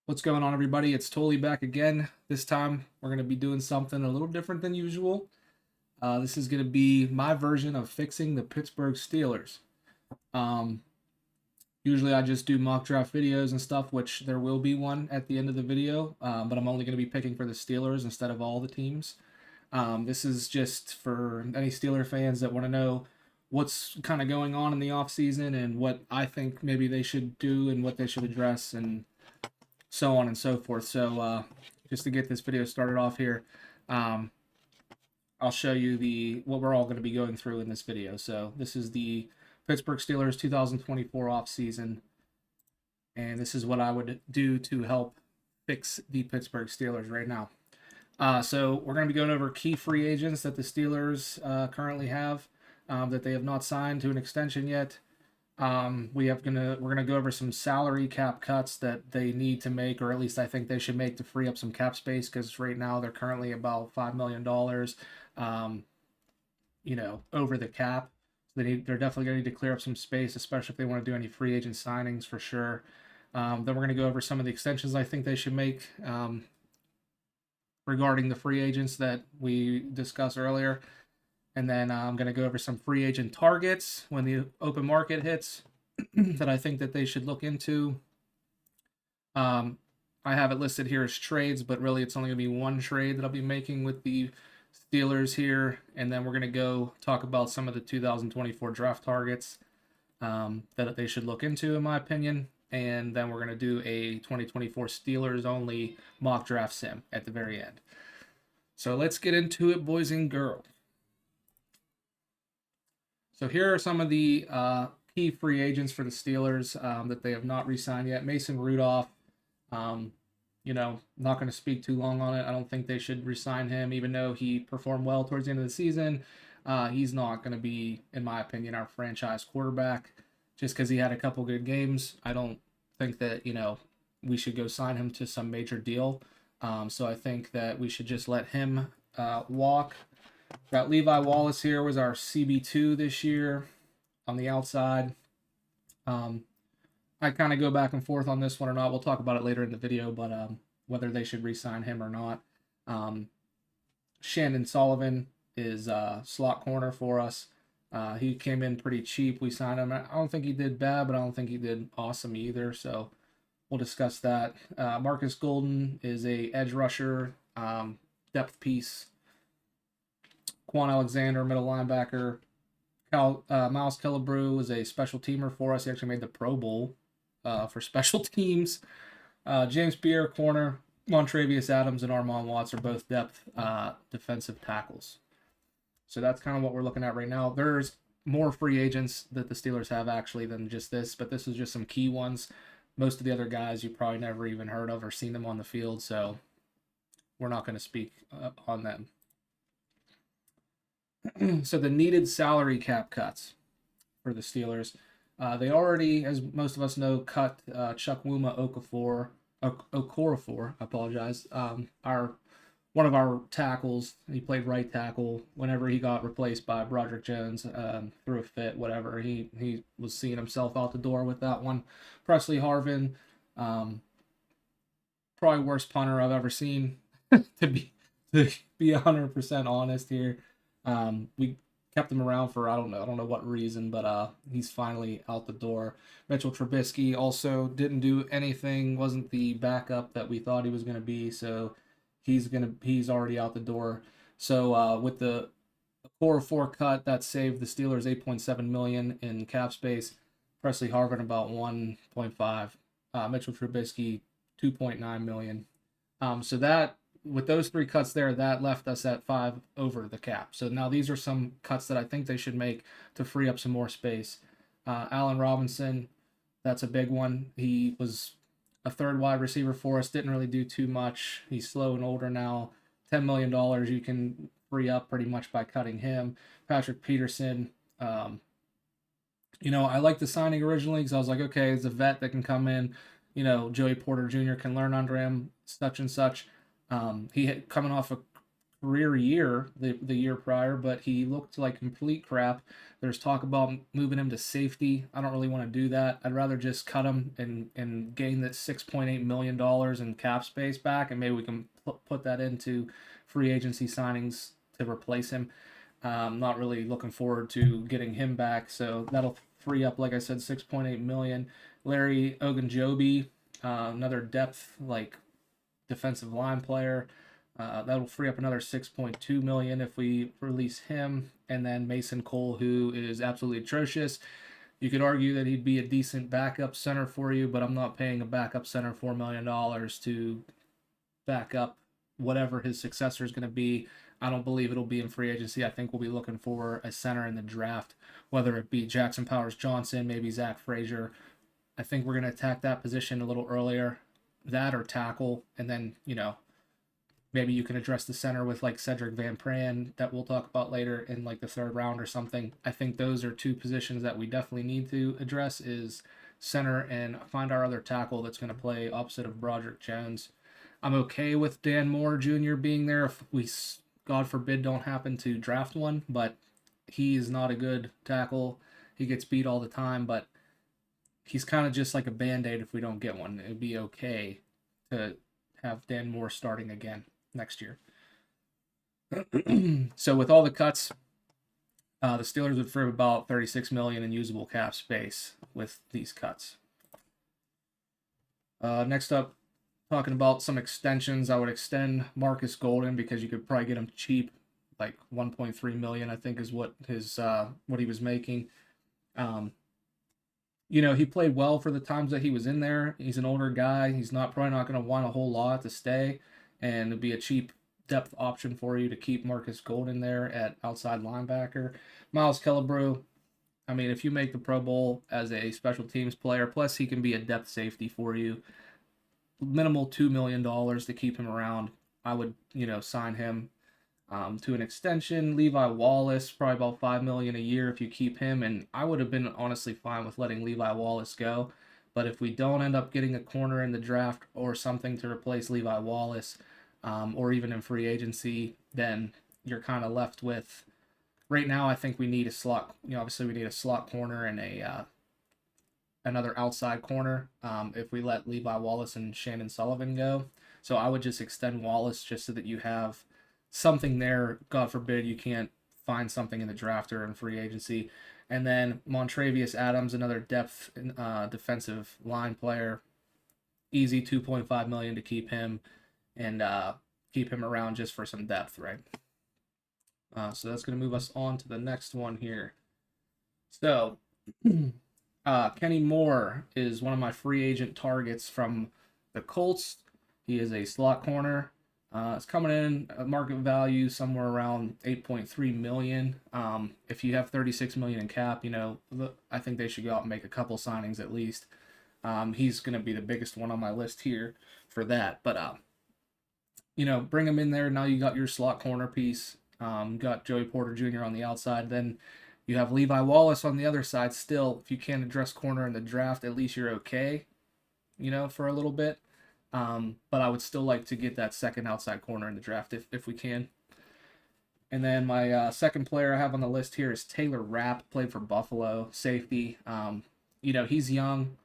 What's going on, everybody? It's totally back again. This time, we're going to be doing something a little different than usual. This is going to be my version of fixing the Pittsburgh Steelers. Um, Usually, I just do mock draft videos and stuff, which there will be one at the end of the video, but I'm only going to be picking for the Steelers instead of all the teams. This is just for any Steeler fans that want to know what's kind of going on in the offseason and what I think maybe they should do and what they should address and so on and so forth. So just to get this video started off here, um, I'll show you what we're all going to be going through in this video. So this is the Pittsburgh Steelers 2024 offseason, and this is what I would do to help fix the Pittsburgh Steelers right now. So we're going to be going over key free agents that the Steelers currently have that they have not signed to an extension yet. We're gonna go over some salary cap cuts that they need to make, or at least I think they should make to free up some cap space, because right now they're currently about $5 million, over the cap. So they're definitely gonna need to clear up some space, especially if they want to do any free agent signings for sure. Then we're gonna go over some of the extensions I think they should make regarding the free agents that we discussed earlier. And then I'm going to go over some free agent targets when the open market hits that I think that they should look into. I have it listed here as trades, but really it's only going to be one trade that I'll be making with the Steelers here. And then we're going to go talk about some of the 2024 draft targets that they should look into, in my opinion. And then we're going to do a 2024 Steelers only mock draft sim at the very end. So let's get into it, boys and girls. So here are some of the key free agents for the Steelers that they have not re-signed yet. Mason Rudolph, not going to speak too long on it. I don't think they should re-sign him, even though he performed well towards the end of the season. He's not going to be, in my opinion, our franchise quarterback just because he had a couple good games. I don't think that, we should go sign him to some major deal. So I think that we should just let him walk. Got Levi Wallace here, was our CB2 this year on the outside. I kind of go back and forth on this one or not. We'll talk about it later in the video, but whether they should re-sign him or not. Shandon Sullivan is slot corner for us. He came in pretty cheap. We signed him. I don't think he did bad, but I don't think he did awesome either. So we'll discuss that. Marcus Golden is a edge rusher, depth piece. Quan Alexander, middle linebacker. Miles Killebrew was a special teamer for us. He actually made the Pro Bowl for special teams. James Pierre, corner. Montravius Adams and Armand Watts are both depth defensive tackles. So that's kind of what we're looking at right now. There's more free agents that the Steelers have actually than just this, but this is just some key ones. Most of the other guys you probably never even heard of or seen them on the field, so we're not going to speak on them. So the needed salary cap cuts for the Steelers. They already, as most of us know, cut Chukwuma Okorafor. I apologize. One of our tackles. He played right tackle. Whenever he got replaced by Broderick Jones through a fit, whatever, he was seeing himself out the door with that one. Presley Harvin, probably worst punter I've ever seen. to be 100% honest here. We kept him around for I don't know what reason, but he's finally out the door. Mitchell Trubisky also didn't do anything, wasn't the backup that we thought he was going to be, so he's already out the door. So with the core 4 cut, that saved the Steelers $8.7 million in cap space. Presley Harvin about 1.5. Mitchell Trubisky $2.9 million. So that, with those 3 cuts there, that left us at 5 over the cap. So now these are some cuts that I think they should make to free up some more space. Allen Robinson, that's a big one. He was a third wide receiver for us, didn't really do too much. He's slow and older now. $10 million you can free up pretty much by cutting him. Patrick Peterson, I liked the signing originally because I was like, okay, it's a vet that can come in. Joey Porter Jr. can learn under him, such and such. He had coming off a career year the year prior, but he looked like complete crap. There's talk about moving him to safety. I don't really want to do that. I'd rather just cut him and gain that $6.8 million in cap space back, and maybe we can put that into free agency signings to replace him. Not really looking forward to getting him back, so that'll free up, like I said, 6.8 million. Larry Ogunjobi, another depth like defensive line player. That'll free up another 6.2 million if we release him. And then Mason Cole, who is absolutely atrocious. You could argue that he'd be a decent backup center for you, but I'm not paying a backup center $4 million to back up whatever his successor is going to be. I don't believe it'll be in free agency. I think we'll be looking for a center in the draft, whether it be Jackson Powers Johnson, maybe Zach Frazier. I think we're going to attack that position a little earlier, that or tackle, and then, maybe you can address the center with like Cedric Van Pran that we'll talk about later in like the third round or something. I think those are two positions that we definitely need to address is center and find our other tackle that's going to play opposite of Broderick Jones. I'm okay with Dan Moore Jr. being there if we, God forbid, don't happen to draft one, but he is not a good tackle. He gets beat all the time, but he's kind of just like a Band-Aid if we don't get one. It'd be okay to have Dan Moore starting again next year. So with all the cuts, the Steelers would free about $36 million in usable cap space with these cuts. Next up, talking about some extensions, I would extend Marcus Golden because you could probably get him cheap, like $1.3 million, I think is what his what he was making. He played well for the times that he was in there. He's an older guy. He's probably not going to want a whole lot to stay, and it'd be a cheap depth option for you to keep Marcus Golden there at outside linebacker. Miles Killebrew, I mean, if you make the Pro Bowl as a special teams player, plus he can be a depth safety for you, minimal $2 million to keep him around. I would, sign him to an extension. Levi Wallace, probably about $5 million a year if you keep him, and I would have been honestly fine with letting Levi Wallace go. But if we don't end up getting a corner in the draft or something to replace Levi Wallace, or even in free agency, then you're kind of left with. Right now, I think we need a slot. Obviously, we need a slot corner and another outside corner. If we let Levi Wallace and Shannon Sullivan go, so I would just extend Wallace just so that you have something there. God forbid you can't find something in the draft or in free agency. And then Montravius Adams, another depth defensive line player, easy $2.5 million to keep him and keep him around just for some depth, right? So that's going to move us on to the next one here. So Kenny Moore is one of my free agent targets from the Colts. He is a slot corner. It's coming in at market value somewhere around $8.3 million. If you have $36 million in cap, I think they should go out and make a couple signings at least. He's going to be the biggest one on my list here for that. But bring him in there. Now you got your slot corner piece. Got Joey Porter Jr. on the outside. Then you have Levi Wallace on the other side. Still, if you can't address corner in the draft, at least you're okay, for a little bit. But I would still like to get that second outside corner in the draft if we can. And then my second player I have on the list here is Taylor Rapp, played for Buffalo, safety. He's young,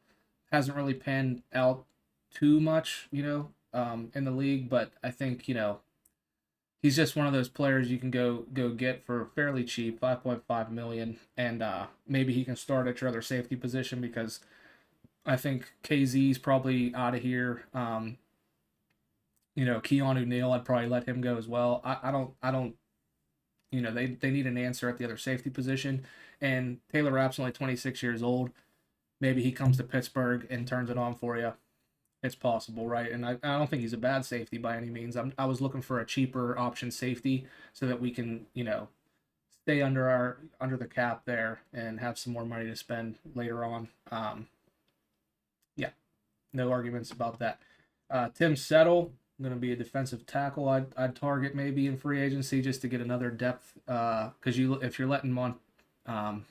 hasn't really panned out too much, in the league, but I think, he's just one of those players you can go get for fairly cheap, $5.5 million, and maybe he can start at your other safety position because I think KZ's probably out of here. Keanu Neal, I'd probably let him go as well. I don't. They need an answer at the other safety position, and Taylor Rapp's only 26 years old. Maybe he comes to Pittsburgh and turns it on for you. It's possible, right? And I don't think he's a bad safety by any means. I was looking for a cheaper option safety so that we can, stay under the cap there and have some more money to spend later on. No arguments about that. Tim Settle, going to be a defensive tackle. I'd target maybe in free agency just to get another depth. Because if you're letting Armon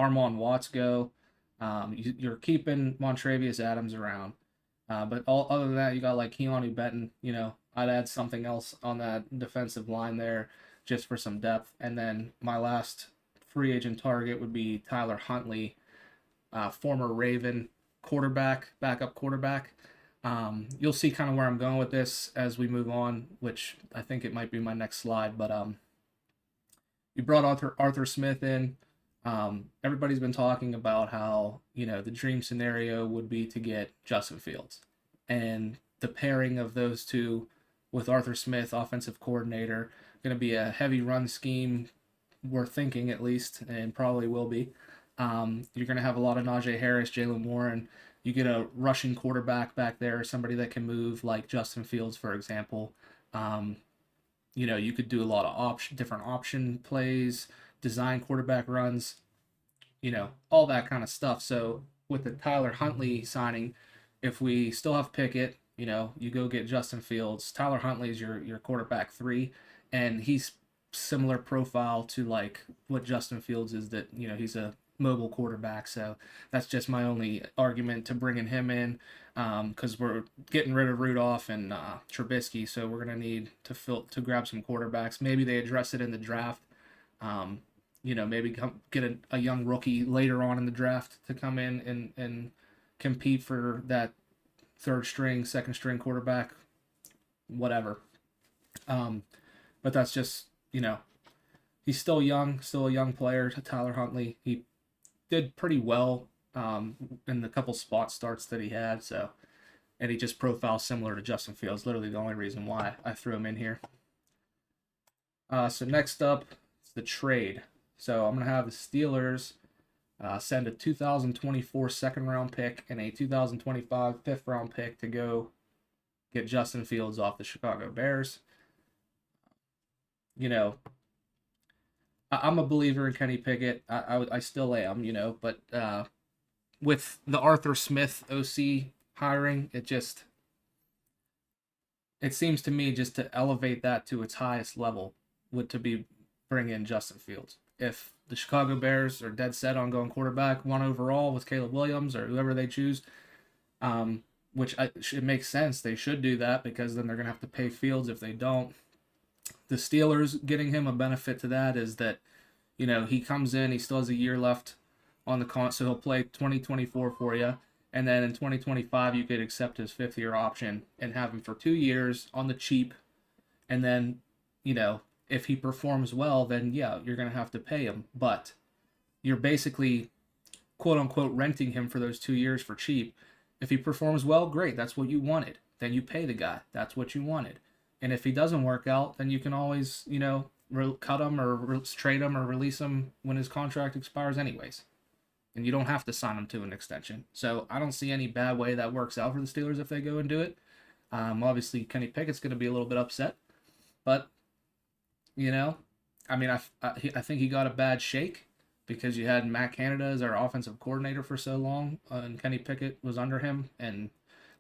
Watts go, you're keeping Montravius Adams around. But other than that, you got like Keanu Benton, I'd add something else on that defensive line there just for some depth. And then my last free agent target would be Tyler Huntley, former Raven quarterback, backup quarterback. You'll see kind of where I'm going with this as we move on, which I think it might be my next slide. But you brought Arthur Smith in. Everybody's been talking about how, the dream scenario would be to get Justin Fields, and the pairing of those two with Arthur Smith, offensive coordinator, going to be a heavy run scheme. We're thinking, at least, and probably will be. You're going to have a lot of Najee Harris, Jalen Warren. You get a rushing quarterback back there, somebody that can move, like Justin Fields, for example. You could do a lot of different option plays, design quarterback runs, all that kind of stuff. So with the Tyler Huntley signing, if we still have Pickett, you go get Justin Fields. Tyler Huntley is your quarterback 3, and he's similar profile to like what Justin Fields is, that, he's a mobile quarterback. So that's just my only argument to bringing him in, because we're getting rid of Rudolph and Trubisky, so we're gonna need to grab some quarterbacks. Maybe they address it in the draft. Maybe get a young rookie later on in the draft to come in and compete for that third string, second string quarterback, whatever. But that's just, he's still young, still a young player. Tyler Huntley, he did pretty well in the couple spot starts that he had. So, and he just profiles similar to Justin Fields. Literally the only reason why I threw him in here. So next up is the trade. So I'm gonna have the Steelers send a 2024 second round pick and a 2025 fifth round pick to go get Justin Fields off the Chicago Bears. I'm a believer in Kenny Pickett. I still am, but with the Arthur Smith OC hiring, it seems to me just to elevate that to its highest level would to be bring in Justin Fields. If the Chicago Bears are dead set on going quarterback 1 overall with Caleb Williams or whoever they choose, which it makes sense. They should do that, because then they're going to have to pay Fields if they don't. The Steelers getting him a benefit to that is that, he comes in, he still has a year left on the contract, so he'll play 2024 for you. And then in 2025, you could accept his 5th-year option and have him for 2 years on the cheap. And then, if he performs well, then yeah, you're going to have to pay him. But you're basically, quote unquote, renting him for those 2 years for cheap. If he performs well, great. That's what you wanted. Then you pay the guy. That's what you wanted. And if he doesn't work out, then you can always, cut him or trade him or release him when his contract expires anyways. And you don't have to sign him to an extension. So I don't see any bad way that works out for the Steelers if they go and do it. Obviously, Kenny Pickett's going to be a little bit upset. But, I think he got a bad shake because you had Matt Canada as our offensive coordinator for so long, and Kenny Pickett was under him and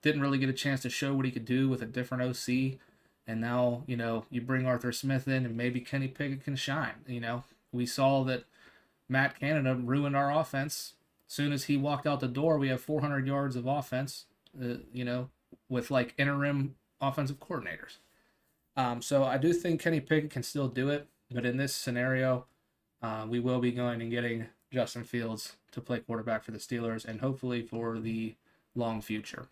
didn't really get a chance to show what he could do with a different OC. And now, you bring Arthur Smith in and maybe Kenny Pickett can shine. We saw that Matt Canada ruined our offense. As soon as he walked out the door, we have 400 yards of offense, with like interim offensive coordinators. So I do think Kenny Pickett can still do it. But in this scenario, we will be going and getting Justin Fields to play quarterback for the Steelers, and hopefully for the long future.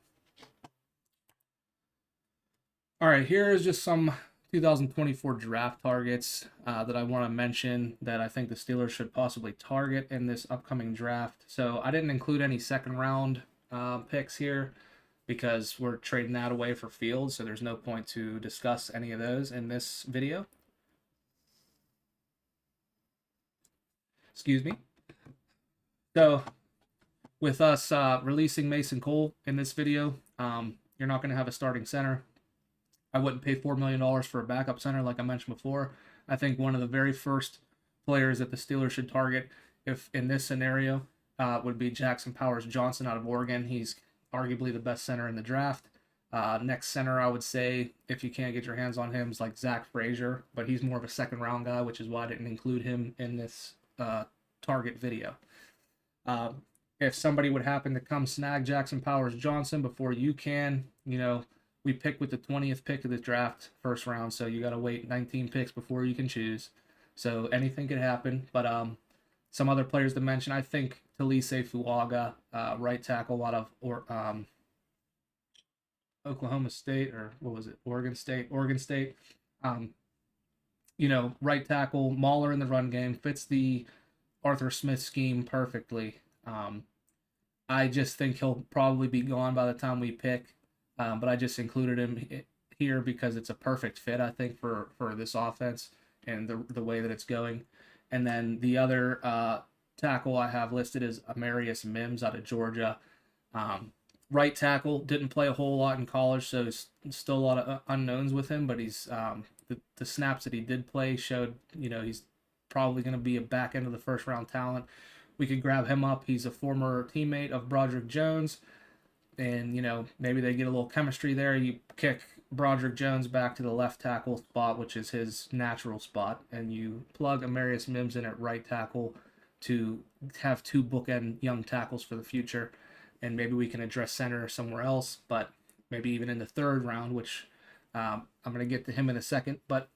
All right, here is just some 2024 draft targets that I want to mention that I think the Steelers should possibly target in this upcoming draft. So I didn't include any second round picks here because we're trading that away for Fields, so there's no point to discuss any of those in this video. Excuse me. So with us releasing Mason Cole in this video, you're not going to have a starting center. I wouldn't pay $4 million for a backup center like I mentioned before. I think one of the very first players that the Steelers should target, if in this scenario, would be Jackson Powers Johnson out of Oregon. He's arguably the best center in the draft. Next center, I would say, if you can't get your hands on him, is like Zach Frazier, but he's more of a second round guy, which is why I didn't include him in this target video. If somebody would happen to come snag Jackson Powers Johnson before you can, We pick with the 20th pick of the draft, first round, so you got to wait 19 picks before you can choose. So anything could happen. But some other players to mention, I think Talise Fuaga, right tackle out of Oklahoma State, or what was it? Oregon State. Oregon State. Um, right tackle, mauler in the run game, fits the Arthur Smith scheme perfectly. I just think he'll probably be gone by the time we pick, but I just included him here because it's a perfect fit, I think, for this offense and the way that it's going. And then the other tackle I have listed is Amarius Mims out of Georgia. Um, right tackle, didn't play a whole lot in college, so there's still a lot of unknowns with him, but he's the snaps that he did play showed, he's probably going to be a back end of the first round talent. We could grab him up. He's a former teammate of Broderick Jones, and maybe they get a little chemistry there. You kick Broderick Jones back to the left tackle spot, which is his natural spot, and you plug Amarius Mims in at right tackle to have two bookend young tackles for the future. And maybe we can address center somewhere else, but maybe even in the third round, which I'm going to get to him in a second. But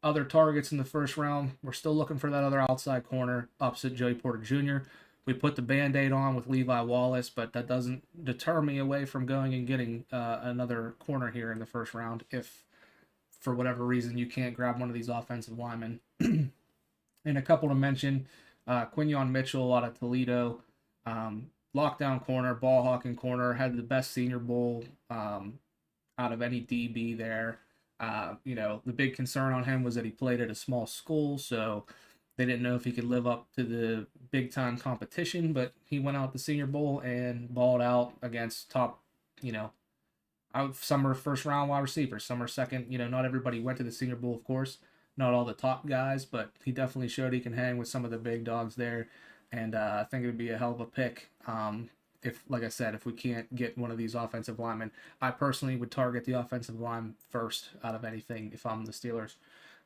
other targets in the first round, we're still looking for that other outside corner opposite Joey Porter Jr. We put the Band-Aid on with Levi Wallace, but that doesn't deter me away from going and getting another corner here in the first round if, for whatever reason, you can't grab one of these offensive linemen. And a couple to mention, Quinyon Mitchell out of Toledo, lockdown corner, ball hawking corner, had the best Senior Bowl out of any DB there. The big concern on him was that he played at a small school, so they didn't know if he could live up to the big time competition, but he went out the Senior Bowl and balled out against top, some are first round wide receivers, some are second. Not everybody went to the Senior Bowl, of course, not all the top guys, but he definitely showed he can hang with some of the big dogs there, and I think it would be a hell of a pick. If, like I said, if we can't get one of these offensive linemen, I personally would target the offensive line first out of anything if I'm the Steelers.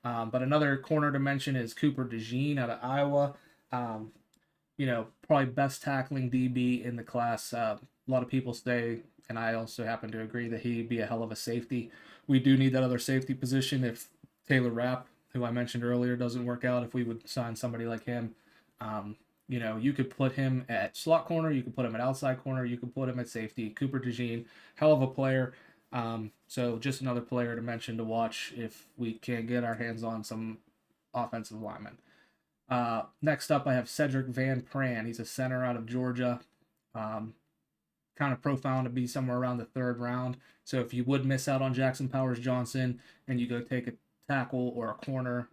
But another corner to mention is Cooper DeJean out of Iowa. Probably best tackling DB in the class. A lot of people say, and I also happen to agree, that he'd be a hell of a safety. We do need that other safety position if Taylor Rapp, who I mentioned earlier, doesn't work out, if we would sign somebody like him. You could put him at slot corner, you could put him at outside corner, you could put him at safety. Cooper DeJean, hell of a player. So just another player to mention to watch if we can't get our hands on some offensive linemen. Next up, I have Cedric Van Pran. He's a center out of Georgia. Kind of profound to be somewhere around the third round. So if you would miss out on Jackson Powers Johnson and you go take a tackle or a corner,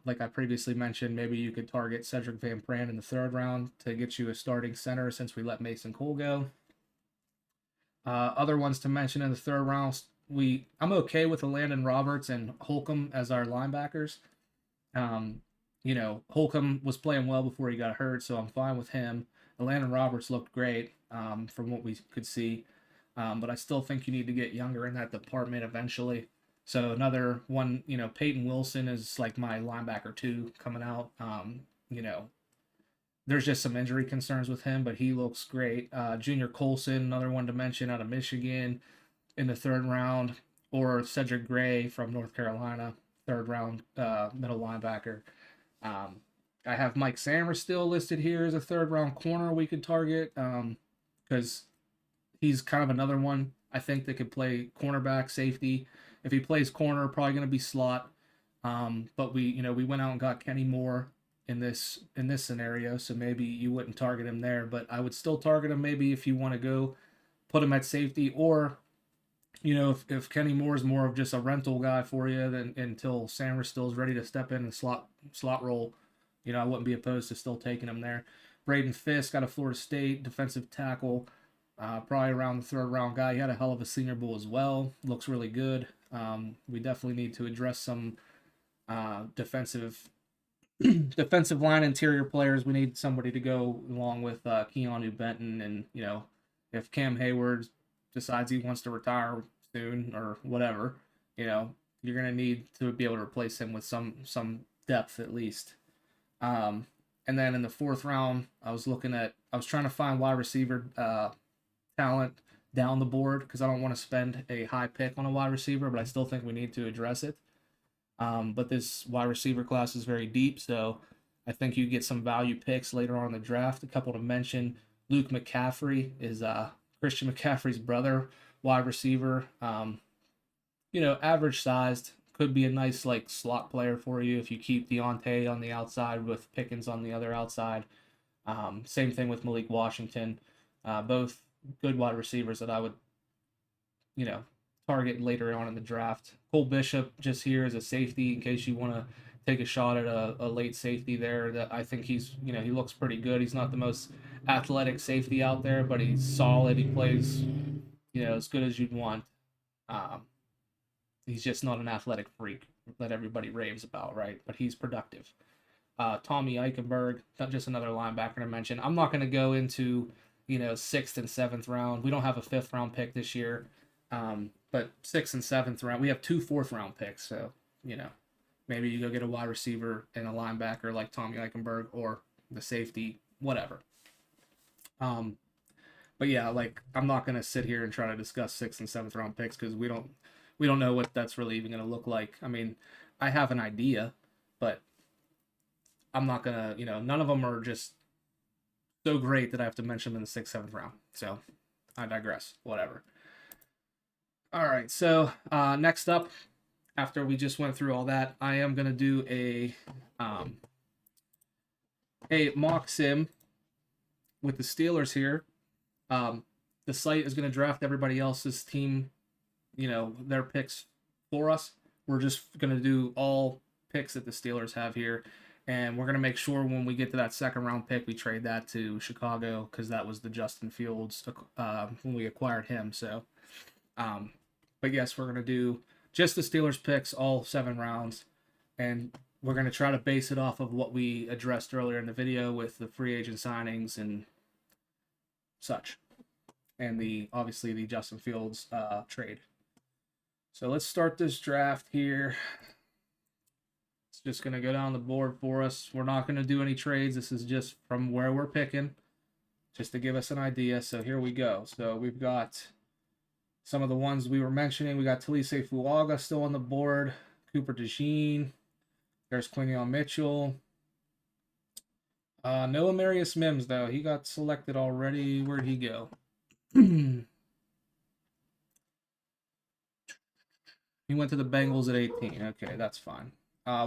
like I previously mentioned, maybe you could target Cedric Van Pran in the third round to get you a starting center since we let Mason Cole go. Other ones to mention in the third round, I'm okay with Landon Roberts and Holcomb as our linebackers. Holcomb was playing well before he got hurt, so I'm fine with him. Landon Roberts looked great from what we could see, but I still think you need to get younger in that department eventually. So another one, Peyton Wilson is like my linebacker 2 coming out. There's just some injury concerns with him, but he looks great. Junior Colson, another one to mention out of Michigan in the third round, or Cedric Gray from North Carolina, third round middle linebacker. I have Mike Sammer still listed here as a third round corner we could target because he's kind of another one I think that could play cornerback, safety. If he plays corner, probably going to be slot. But we went out and got Kenny Moore in this scenario, so maybe you wouldn't target him there. But I would still target him maybe if you want to go put him at safety, or if Kenny Moore is more of just a rental guy for you, then until Sanders still is ready to step in and slot role, I wouldn't be opposed to still taking him there. Braden Fisk out of Florida State, defensive tackle, probably around the third round guy. He had a hell of a Senior Bowl as well. Looks really good. We definitely need to address some defensive line interior players. We need somebody to go along with Keanu Benton, and if Cam Hayward decides he wants to retire soon or whatever, you're gonna need to be able to replace him with some depth at least. And then in the fourth round, I was trying to find wide receiver talent down the board because I don't want to spend a high pick on a wide receiver, but I still think we need to address it. But this wide receiver class is very deep, so I think you get some value picks later on in the draft. A couple to mention: Luke McCaffrey is Christian McCaffrey's brother, wide receiver. Average sized. Could be a nice like slot player for you if you keep Deontay on the outside with Pickens on the other outside. Same thing with Malik Washington. Both good wide receivers that I would, target later on in the draft. Cole Bishop just here as a safety in case you want to take a shot at a late safety there. That I think he looks pretty good. He's not the most athletic safety out there, but he's solid. He plays, as good as you'd want. Um, he's just not an athletic freak that everybody raves about, right? But he's productive. Tommy Eichenberg, not just another linebacker to mention. I'm not going to go into, 6th and 7th round. We don't have a 5th round pick this year. But 6th and 7th round, we have 2 4th round picks. So, maybe you go get a wide receiver and a linebacker like Tommy Eichenberg or the safety, whatever. But yeah, like I'm not going to sit here and try to discuss 6th and 7th round picks because we don't know what that's really even going to look like. I mean, I have an idea, but I'm not going to, none of them are just so great that I have to mention them in the 6th, 7th round. So I digress. Whatever. All right. So next up, after we just went through all that, I am going to do a mock sim with the Steelers here. The site is going to draft everybody else's team, their picks for us. We're just going to do all picks that the Steelers have here. And we're going to make sure when we get to that 2nd round pick, we trade that to Chicago because that was the Justin Fields when we acquired him. So, but yes, we're going to do just the Steelers picks, all 7 rounds. And we're going to try to base it off of what we addressed earlier in the video with the free agent signings and such. And obviously the Justin Fields trade. So let's start this draft here. It's just going to go down the board for us. We're not going to do any trades. This is just from where we're picking, just to give us an idea. So here we go. So we've got some of the ones we were mentioning. We got Talise Fuaga still on the board. Cooper DeJean. There's Quinion Mitchell. No Amarius Mims, though. He got selected already. Where'd he go? He went to the Bengals at 18. Okay, that's fine.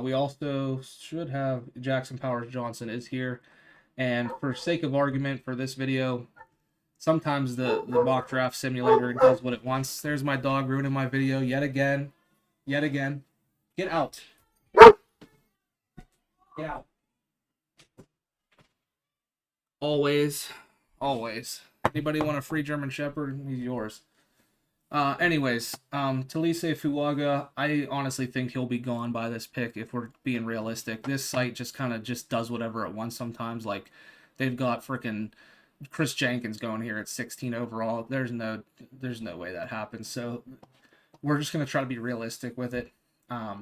We also should have Jackson Powers Johnson is here. And for sake of argument for this video, sometimes the mock draft simulator does what it wants. There's my dog ruining my video yet again. Yet again. Get out. Get out. Always. Anybody want a free German Shepherd? He's yours. Anyways, Talise Fuaga, I honestly think he'll be gone by this pick if we're being realistic. This site just kind of just does whatever it wants sometimes. Like, they've got freaking Chris Jenkins going here at 16 overall. There's no way that happens. So we're just going to try to be realistic with it. I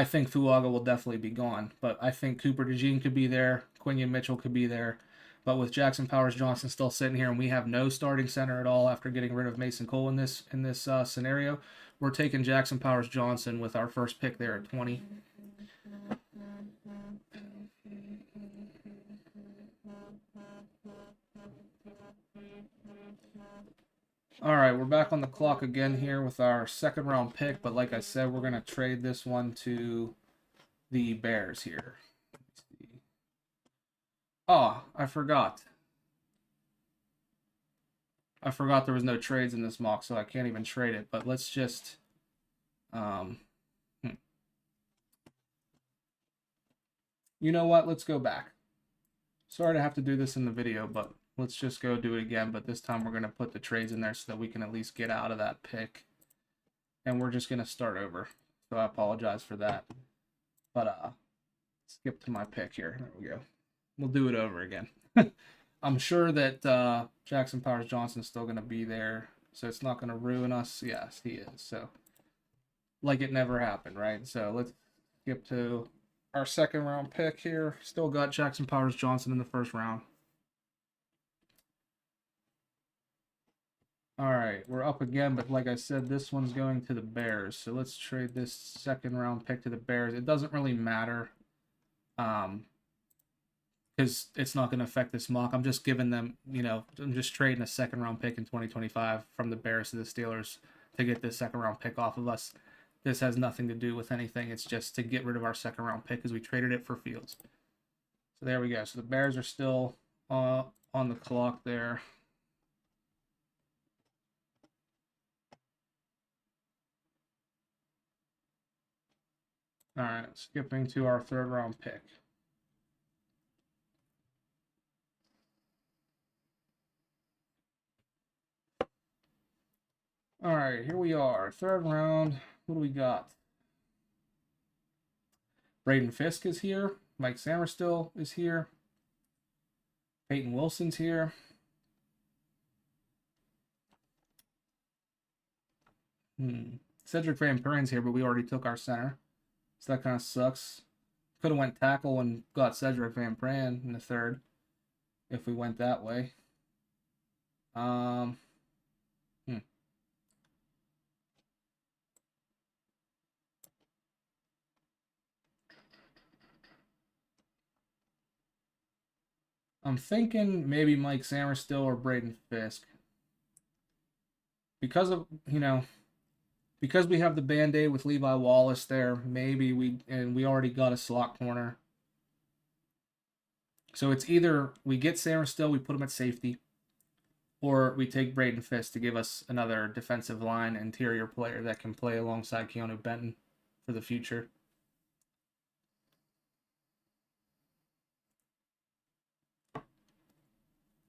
think Fuaga will definitely be gone, but I think Cooper DeJean could be there. Quinion Mitchell could be there. But with Jackson Powers Johnson still sitting here and we have no starting center at all after getting rid of Mason Cole in this scenario, we're taking Jackson Powers Johnson with our first pick there at 20. All right, we're back on the clock again here with our 2nd round pick, but like I said, we're going to trade this one to the Bears here. Oh, I forgot there was no trades in this mock, so I can't even trade it. But let's just, you know what? Let's go back. Sorry to have to do this in the video, but let's just go do it again. But this time we're going to put the trades in there so that we can at least get out of that pick. And we're just going to start over. So I apologize for that. But skip to my pick here. There we go. We'll do it over again. I'm sure that Jackson Powers Johnson is still going to be there, so it's not going to ruin us. Yes, he is. So, like it never happened, right? So let's skip to our 2nd round pick here. Still got Jackson Powers Johnson in the 1st round. All right, we're up again, but like I said, this one's going to the Bears. So let's trade this second round pick to the Bears. It doesn't really matter, because it's not going to affect this mock. I'm just giving them, I'm just trading a second round pick in 2025 from the Bears to the Steelers to get this second round pick off of us. This has nothing to do with anything. It's just to get rid of our second round pick because we traded it for Fields. So there we go. So the Bears are still on the clock there. All right, skipping to our third round pick. All right, here we are. Third round. What do we got? Braden Fisk is here. Mike Samerstill is here. Peyton Wilson's here. Cedric Van Perrin's here, but we already took our center. So that kind of sucks. Could have went tackle and got Cedric Van Pran in the third if we went that way. I'm thinking maybe Mike Samerstill or Braden Fisk. Because of, because we have the Band-Aid with Levi Wallace there, maybe we already got a slot corner. So it's either we get Samerstill, we put him at safety, or we take Braden Fisk to give us another defensive line interior player that can play alongside Keanu Benton for the future.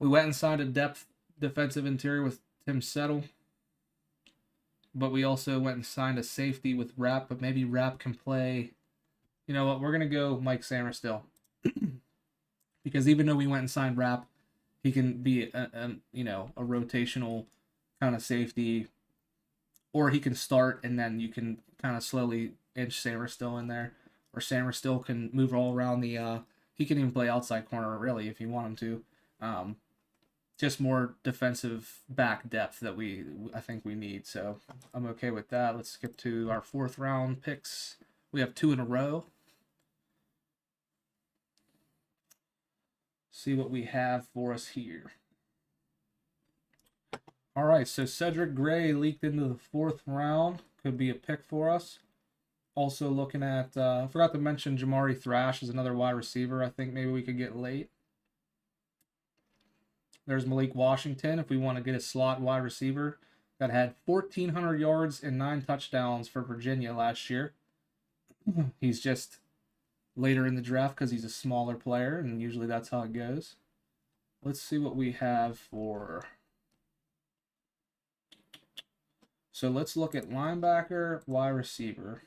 We went and signed a depth defensive interior with Tim Settle, but we also went and signed a safety with Rapp, but maybe Rapp can play. You know what? We're going to go Mike Samerstill. Because even though we went and signed Rapp, he can be a rotational kind of safety, or he can start and then you can kind of slowly inch Samerstill in there, or Samerstill can move all around the. He can even play outside corner really if you want him to. Just more defensive back depth that I think we need. So I'm okay with that. Let's skip to our fourth round picks. We have 2 in a row. See what we have for us here. All right, so Cedric Gray leaked into the 4th round. Could be a pick for us. Also looking at, I forgot to mention Jamari Thrash is another wide receiver I think maybe we could get late. There's Malik Washington if we want to get a slot wide receiver that had 1,400 yards and 9 touchdowns for Virginia last year. He's just later in the draft because he's a smaller player, and usually that's how it goes. Let's see what we have for. So let's look at linebacker, wide receiver.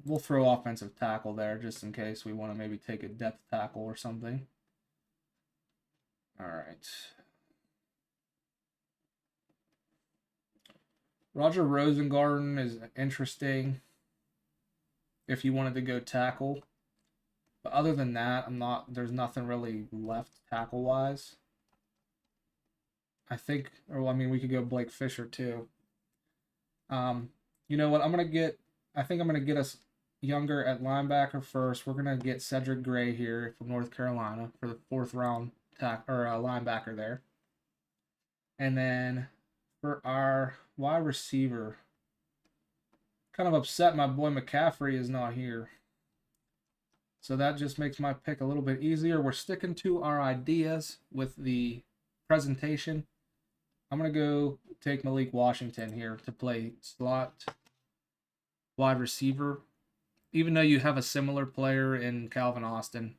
We'll throw offensive tackle there just in case we want to maybe take a depth tackle or something. All right. Roger Rosengarten is interesting if you wanted to go tackle. But other than that, there's nothing really left tackle-wise. I think, we could go Blake Fisher too. You know what? I think I'm going to get us younger at linebacker first. We're going to get Cedric Gray here from North Carolina for the 4th round linebacker there. And then for our wide receiver, kind of upset my boy McCaffrey is not here. So that just makes my pick a little bit easier. We're sticking to our ideas with the presentation. I'm going to go take Malik Washington here to play slot wide receiver. Even though you have a similar player in Calvin Austin,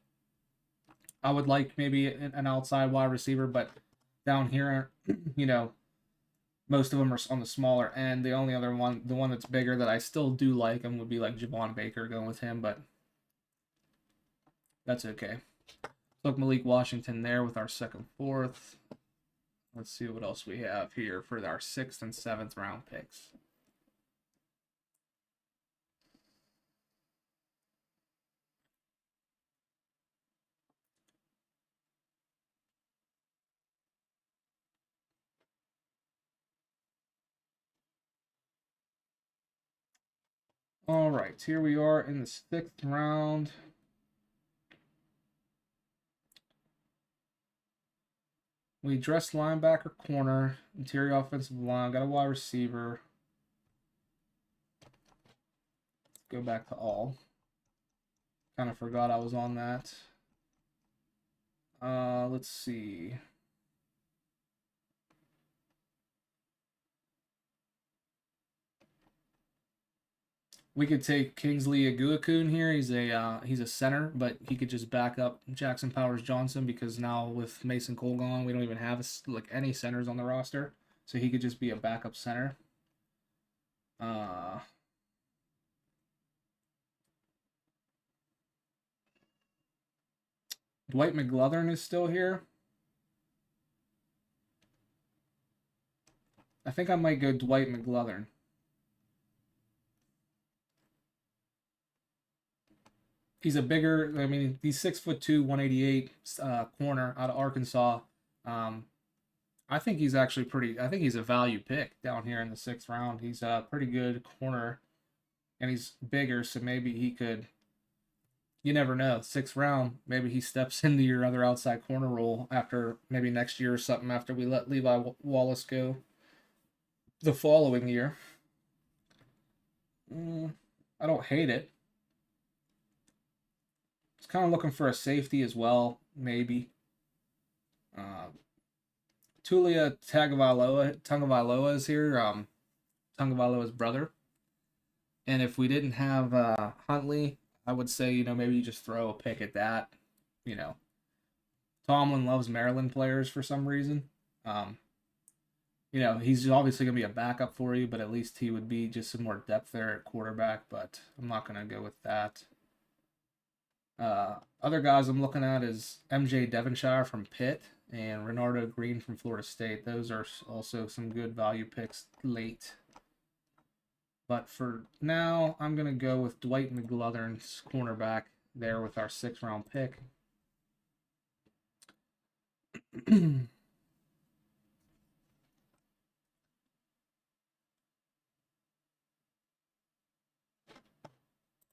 I would like maybe an outside wide receiver, but down here, most of them are on the smaller end. The only other one, the one that's bigger that I still do like, would be like Javon Baker going with him, but that's okay. Look, Malik Washington there with our 2nd, 4th. Let's see what else we have here for our 6th and 7th round picks. All right, here we are in the 6th round. We addressed linebacker, corner, interior offensive line, got a wide receiver. Let's go back to all. Kind of forgot I was on that. Let's see. We could take Kingsley Aguakun here. He's a center, but he could just back up Jackson Powers Johnson because now with Mason Cole gone, we don't even have like any centers on the roster, so he could just be a backup center. Uh, Dwight McGlothern is still here. I think I might go Dwight McGlothern. He's a bigger. I mean, he's 6'2", 188 corner out of Arkansas. I think he's actually pretty. I think he's a value pick down here in the 6th round. He's a pretty good corner, and he's bigger, so maybe he could. You never know. 6th round, maybe he steps into your other outside corner role after maybe next year or something. After we let Levi Wallace go the following year. I don't hate it. It's kind of looking for a safety as well, maybe. Tulia Tagovailoa is here. Tagovailoa's brother. And if we didn't have Huntley, I would say, maybe you just throw a pick at that. You know, Tomlin loves Maryland players for some reason. He's obviously going to be a backup for you, but at least he would be just some more depth there at quarterback, but I'm not going to go with that. Other guys I'm looking at is MJ Devonshire from Pitt and Renardo Green from Florida State. Those are also some good value picks late. But for now, I'm going to go with Dwight McGlothern's cornerback there with our 6th round pick.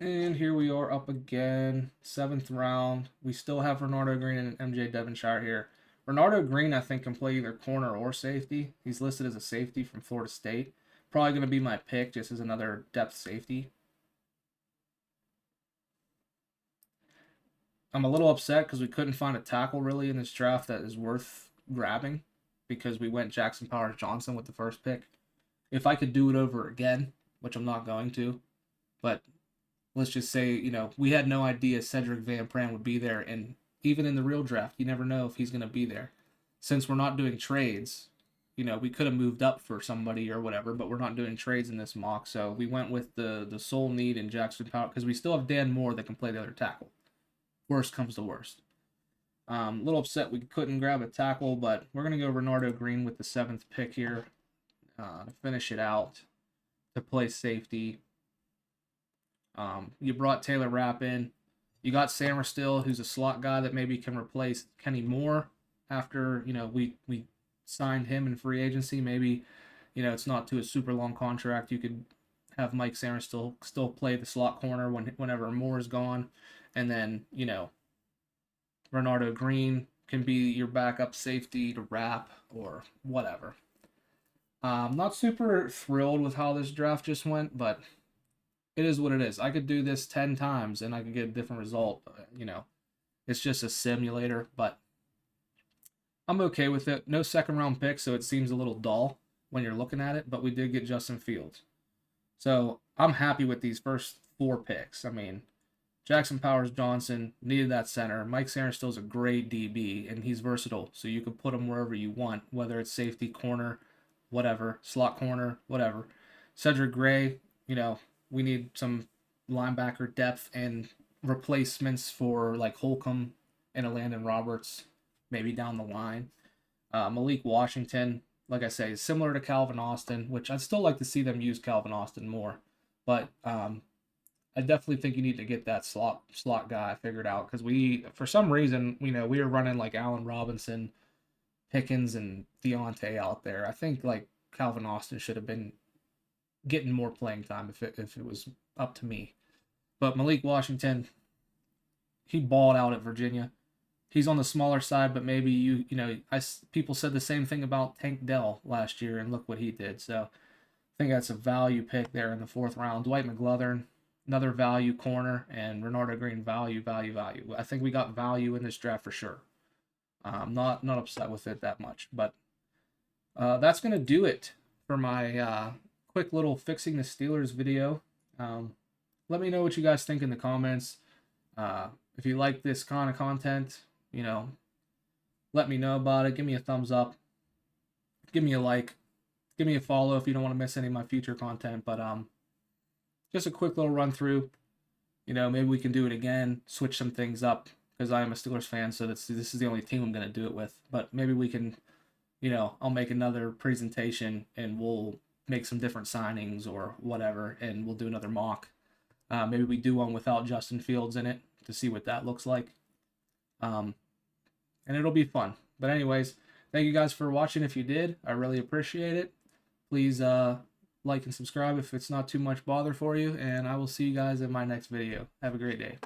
And here we are up again, 7th round. We still have Renardo Green and MJ Devonshire here. Renardo Green, I think, can play either corner or safety. He's listed as a safety from Florida State. Probably going to be my pick just as another depth safety. I'm a little upset because we couldn't find a tackle really in this draft that is worth grabbing because we went Jackson Powers Johnson with the first pick. If I could do it over again, which I'm not going to, but let's just say, we had no idea Cedric Van Pran would be there. And even in the real draft, you never know if he's going to be there. Since we're not doing trades, we could have moved up for somebody or whatever, but we're not doing trades in this mock. So we went with the sole need in Jackson Powers because we still have Dan Moore that can play the other tackle. Worst comes to worst. A little upset we couldn't grab a tackle, but we're going to go Renardo Green with the 7th pick here to finish it out to play safety. You brought Taylor Rapp in. You got Sammer Still, who's a slot guy that maybe can replace Kenny Moore after, we signed him in free agency. Maybe, it's not to a super long contract. You could have Mike Sammer still play the slot corner whenever Moore is gone. And then, Renardo Green can be your backup safety to Rapp or whatever. Not super thrilled with how this draft just went, but it is what it is. I could do this 10 times and I could get a different result. It's just a simulator, but I'm okay with it. No 2nd round pick, so it seems a little dull when you're looking at it, but we did get Justin Fields. So I'm happy with these first 4 picks. I mean, Jackson Powers Johnson needed that center. Mike Sainristil is a great DB, and he's versatile, so you can put him wherever you want, whether it's safety, corner, whatever, slot corner, whatever. Cedric Gray, we need some linebacker depth and replacements for like Holcomb and a Landon Roberts, maybe down the line. Malik Washington, like I say, is similar to Calvin Austin, which I'd still like to see them use Calvin Austin more. But I definitely think you need to get that slot guy figured out because we, for some reason, we were running like Allen Robinson, Pickens, and Deontay out there. I think like Calvin Austin should have been getting more playing time if it was up to me. But Malik Washington, he balled out at Virginia. He's on the smaller side, but maybe people said the same thing about Tank Dell last year, and look what he did. So I think that's a value pick there in the 4th round. Dwight McGlothern, another value corner, and Renardo Green, value. I think we got value in this draft for sure. I'm not upset with it that much, but that's gonna do it for my quick little fixing the Steelers video. Let me know what you guys think in the comments. If you like this kind of content, let me know about it. Give me a thumbs up. Give me a like. Give me a follow if you don't want to miss any of my future content. But just a quick little run through. Maybe we can do it again, switch some things up, because I am a Steelers fan, so this is the only team I'm going to do it with. But maybe we can, I'll make another presentation and we'll make some different signings or whatever, and we'll do another mock. Maybe we do one without Justin Fields in it to see what that looks like. And it'll be fun. But anyways, thank you guys for watching. If you did, I really appreciate it. Please like and subscribe if it's not too much bother for you, and I will see you guys in my next video. Have a great day.